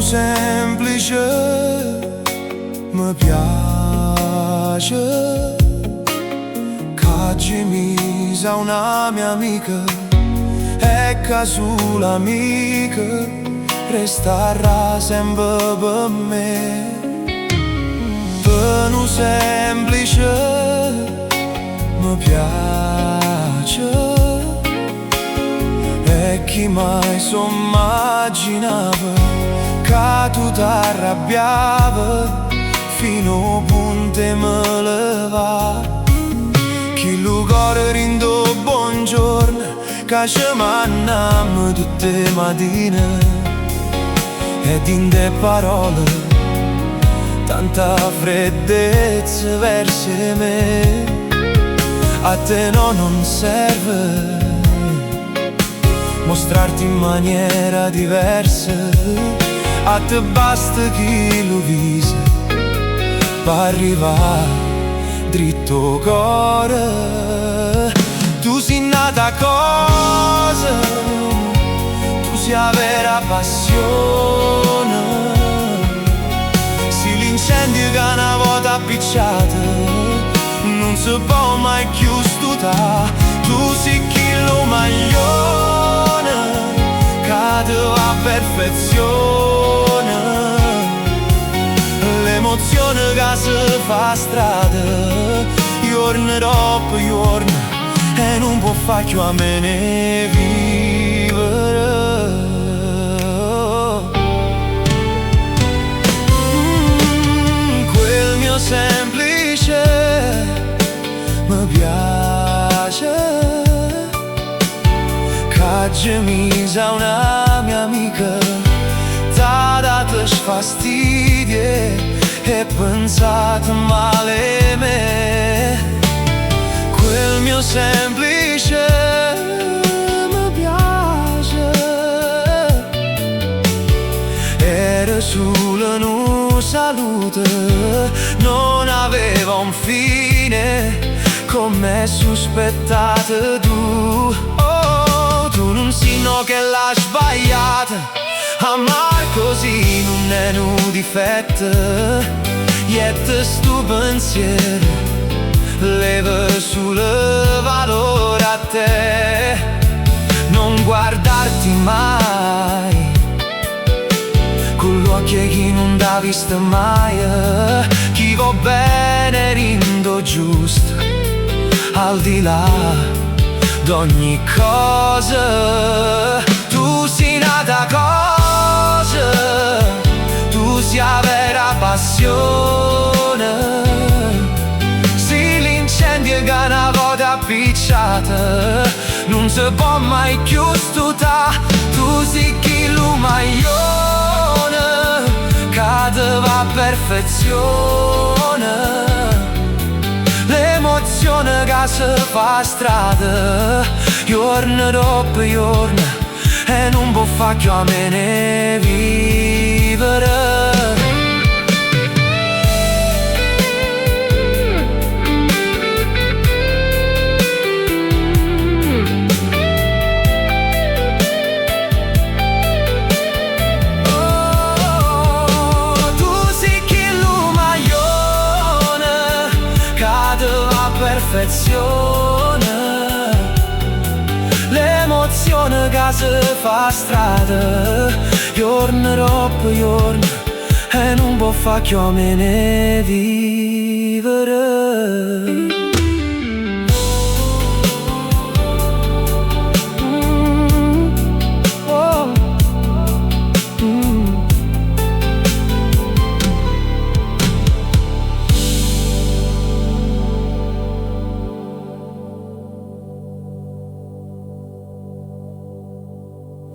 semplice mi piace che mi sa una mia amica e che sulla amica resterà sempre per me. Per un semplice mi piace e chi mai s'immaginava che tu t'arrabbiava fino a punto me leva. Chi lo cuore rindo buongiorno che ci manniamo tutte le mattine ed in te parole tanta freddezza verso me. A te no, non serve mostrarti in maniera diversa, a te basta chi lo visa per arrivare dritto cuore. Tu sei nata cosa, tu sei la vera passione, sei l'incendio che una volta appicciata non si può mai più stutare. Tu sei chi lo maglione che te va a perfezione, l'emozione che si fa strada giorno dopo giorno e non può far più a me ne vivere. Quel mio semplice mi piace che mi sa una mia amica t'ha dato fastidio e pensato male me. Quel mio semplice mi piace era solo un saluto, non aveva un fine come sospettato tu. Oh, tu non sei no che l'hai sbagliata, amar così non è un difetto, niente sto pensiero leva sul valore a te. Non guardarti mai con l'occhio che non dà vista mai, chi va bene rindo giusto al di là d'ogni cosa. Tu sei nata cosa, tu sei la vera passione, sei l'incendio che una volta appicciata non si può mai più stutare. Tu sei chi lo maglione che te va a perfezione, l'emozione che si fa strada giorno dopo giorno e non può far più a me ne vivere. L'emozione che si fa strada giorno dopo giorno e non può far più a me ne vivere.